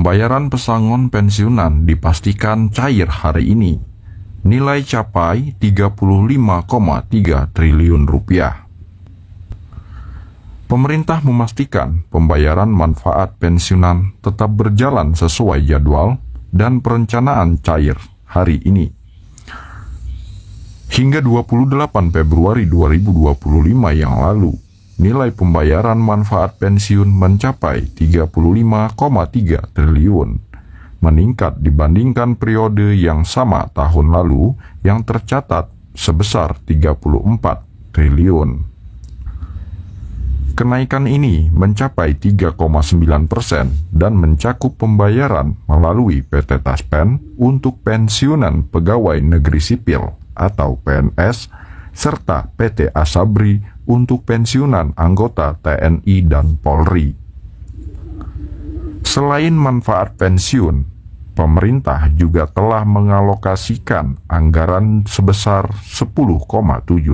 Pembayaran pesangon pensiunan dipastikan cair hari ini. Nilai capai 35,3 triliun rupiah. Pemerintah memastikan pembayaran manfaat pensiunan tetap berjalan sesuai jadwal dan perencanaan cair hari ini. Hingga 28 Februari 2025 yang lalu, nilai pembayaran manfaat pensiun mencapai 35,3 triliun, meningkat dibandingkan periode yang sama tahun lalu yang tercatat sebesar 34 triliun. Kenaikan ini mencapai 3,9% dan mencakup pembayaran melalui PT Taspen untuk pensiunan pegawai negeri sipil atau PNS, serta PT Asabri untuk pensiunan anggota TNI dan Polri. Selain manfaat pensiun, pemerintah juga telah mengalokasikan anggaran sebesar 10,7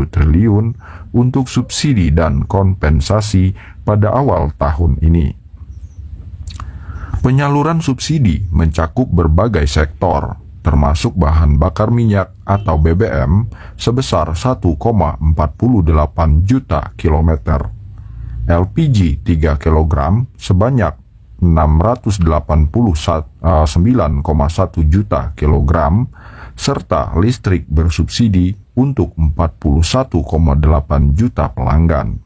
triliun untuk subsidi dan kompensasi pada awal tahun ini. Penyaluran subsidi mencakup berbagai sektor, termasuk bahan bakar minyak atau BBM sebesar 1,48 juta kilometer, LPG 3 kg sebanyak 689,1 juta kilogram, serta listrik bersubsidi untuk 41,8 juta pelanggan.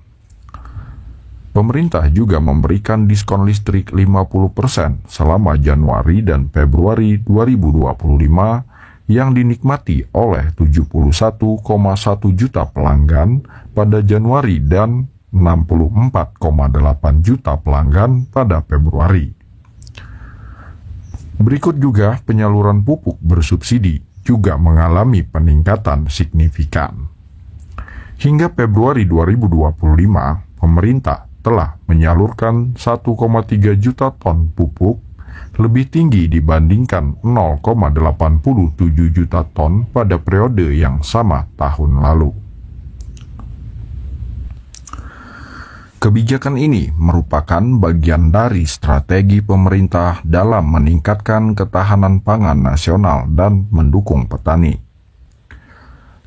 Pemerintah juga memberikan diskon listrik 50% selama Januari dan Februari 2025 yang dinikmati oleh 71,1 juta pelanggan pada Januari dan 64,8 juta pelanggan pada Februari. Berikut juga penyaluran pupuk bersubsidi juga mengalami peningkatan signifikan. Hingga Februari 2025, pemerintah telah menyalurkan 1,3 juta ton pupuk, lebih tinggi dibandingkan 0,87 juta ton pada periode yang sama tahun lalu. Kebijakan ini merupakan bagian dari strategi pemerintah dalam meningkatkan ketahanan pangan nasional dan mendukung petani.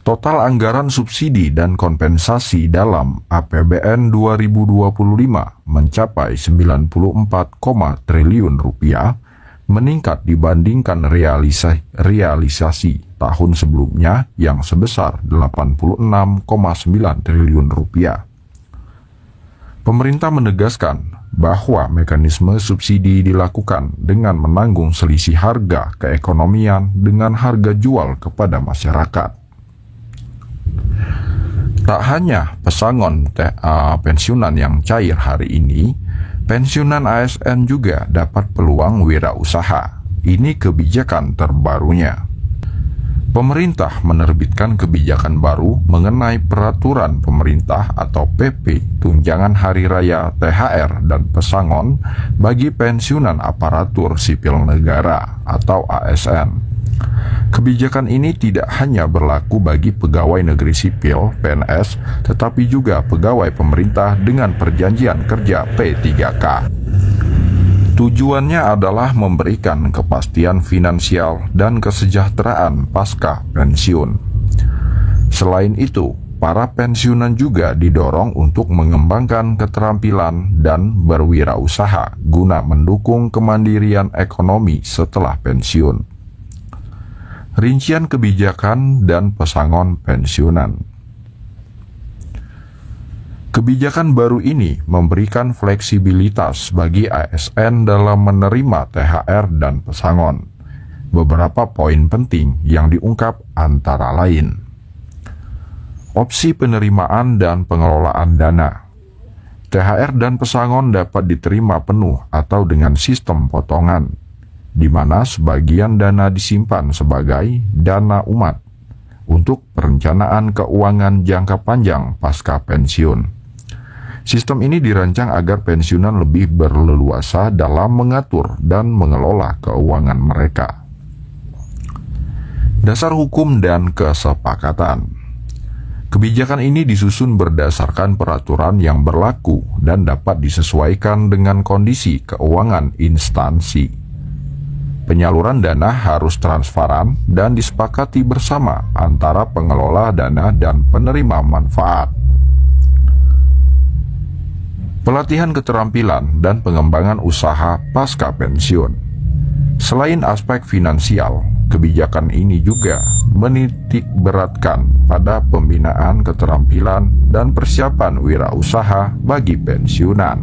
Total anggaran subsidi dan kompensasi dalam APBN 2025 mencapai 94, triliun rupiah, meningkat dibandingkan realisasi tahun sebelumnya yang sebesar 86,9 triliun rupiah. Pemerintah menegaskan bahwa mekanisme subsidi dilakukan dengan menanggung selisih harga keekonomian dengan harga jual kepada masyarakat. Tak hanya pesangon pensiunan yang cair hari ini, pensiunan ASN juga dapat peluang wirausaha. Ini kebijakan terbarunya. Pemerintah menerbitkan kebijakan baru mengenai peraturan pemerintah atau PP tunjangan hari raya THR dan pesangon bagi pensiunan aparatur sipil negara atau ASN. Kebijakan ini tidak hanya berlaku bagi pegawai negeri sipil (PNS), tetapi juga pegawai pemerintah dengan perjanjian kerja P3K. Tujuannya adalah memberikan kepastian finansial dan kesejahteraan pasca pensiun. Selain itu, para pensiunan juga didorong untuk mengembangkan keterampilan dan berwirausaha guna mendukung kemandirian ekonomi setelah pensiun. Rincian kebijakan dan pesangon pensiunan. Kebijakan baru ini memberikan fleksibilitas bagi ASN dalam menerima THR dan pesangon. Beberapa poin penting yang diungkap antara lain: opsi penerimaan dan pengelolaan dana. THR dan pesangon dapat diterima penuh atau dengan sistem potongan, di mana sebagian dana disimpan sebagai dana umat untuk perencanaan keuangan jangka panjang pasca pensiun. Sistem ini dirancang agar pensiunan lebih berleluasa dalam mengatur dan mengelola keuangan mereka. Dasar hukum dan kesepakatan. Kebijakan ini disusun berdasarkan peraturan yang berlaku dan dapat disesuaikan dengan kondisi keuangan instansi. Penyaluran dana harus transparan dan disepakati bersama antara pengelola dana dan penerima manfaat. Pelatihan keterampilan dan pengembangan usaha pasca pensiun. Selain aspek finansial, kebijakan ini juga menitik beratkan pada pembinaan keterampilan dan persiapan wirausaha bagi pensiunan.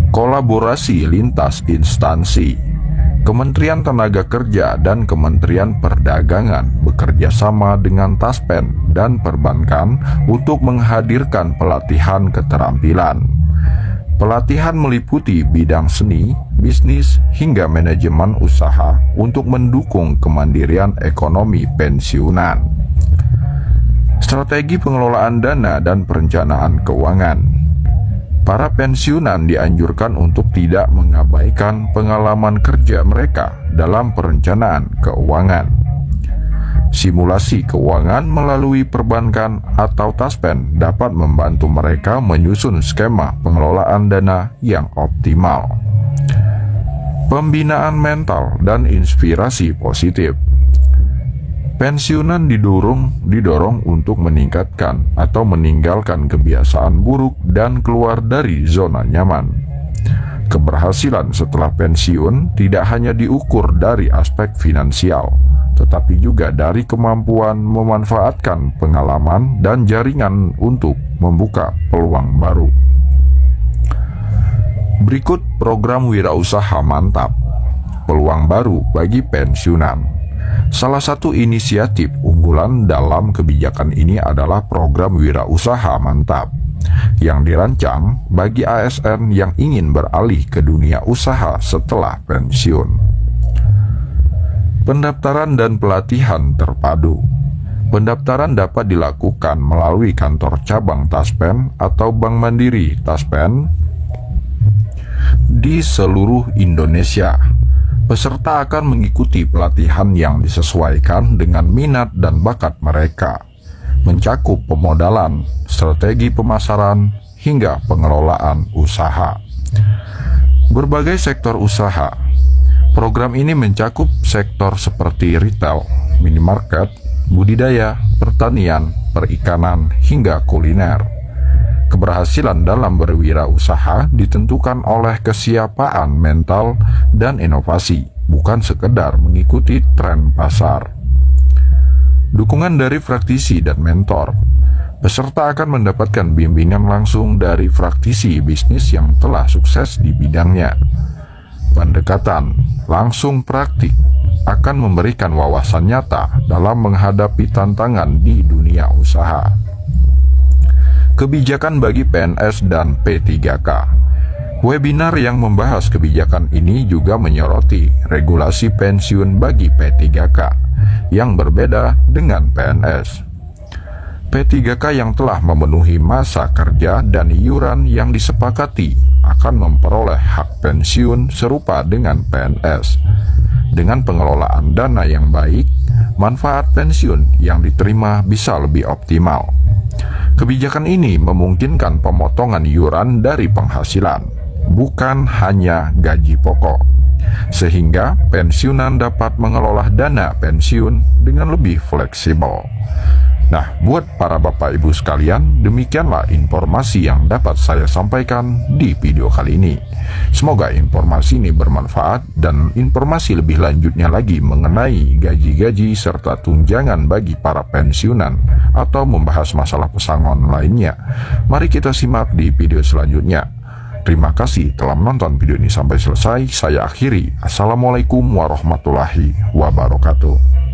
Kolaborasi lintas instansi. Kementerian Tenaga Kerja dan Kementerian Perdagangan bekerja sama dengan Taspen dan perbankan untuk menghadirkan pelatihan keterampilan. Pelatihan meliputi bidang seni, bisnis, hingga manajemen usaha untuk mendukung kemandirian ekonomi pensiunan. Strategi pengelolaan dana dan perencanaan keuangan. Para pensiunan dianjurkan untuk tidak mengabaikan pengalaman kerja mereka dalam perencanaan keuangan. Simulasi keuangan melalui perbankan atau Taspen dapat membantu mereka menyusun skema pengelolaan dana yang optimal. Pembinaan mental dan inspirasi positif. Pensiunan didorong untuk meningkatkan atau meninggalkan kebiasaan buruk dan keluar dari zona nyaman. Keberhasilan setelah pensiun tidak hanya diukur dari aspek finansial, tetapi juga dari kemampuan memanfaatkan pengalaman dan jaringan untuk membuka peluang baru. Berikut program wirausaha mantap, peluang baru bagi pensiunan. Salah satu inisiatif unggulan dalam kebijakan ini adalah program wirausaha mantap yang dirancang bagi ASN yang ingin beralih ke dunia usaha setelah pensiun. Pendaftaran dan pelatihan terpadu. Pendaftaran dapat dilakukan melalui kantor cabang Taspen atau Bank Mandiri Taspen di seluruh Indonesia. Peserta akan mengikuti pelatihan yang disesuaikan dengan minat dan bakat mereka, mencakup pemodalan, strategi pemasaran, hingga pengelolaan usaha. Berbagai sektor usaha. Program ini mencakup sektor seperti retail, minimarket, budidaya, pertanian, perikanan, hingga kuliner. Keberhasilan dalam berwirausaha ditentukan oleh kesiapaan mental dan inovasi, bukan sekedar mengikuti tren pasar. Dukungan dari praktisi dan mentor. Peserta akan mendapatkan bimbingan langsung dari praktisi bisnis yang telah sukses di bidangnya. Pendekatan langsung praktik akan memberikan wawasan nyata dalam menghadapi tantangan di dunia usaha. Kebijakan bagi PNS dan P3K. Webinar yang membahas kebijakan ini juga menyoroti regulasi pensiun bagi P3K yang berbeda dengan PNS. P3K yang telah memenuhi masa kerja dan iuran yang disepakati akan memperoleh hak pensiun serupa dengan PNS. Dengan pengelolaan dana yang baik, manfaat pensiun yang diterima bisa lebih optimal. Kebijakan ini memungkinkan pemotongan iuran dari penghasilan, bukan hanya gaji pokok, sehingga pensiunan dapat mengelola dana pensiun dengan lebih fleksibel. Nah, buat para Bapak Ibu sekalian, demikianlah informasi yang dapat saya sampaikan di video kali ini. Semoga informasi ini bermanfaat dan informasi lebih lanjutnya lagi mengenai gaji-gaji serta tunjangan bagi para pensiunan atau membahas masalah pesangon lainnya. Mari kita simak di video selanjutnya. Terima kasih telah menonton video ini sampai selesai. Saya akhiri. Assalamualaikum warahmatullahi wabarakatuh.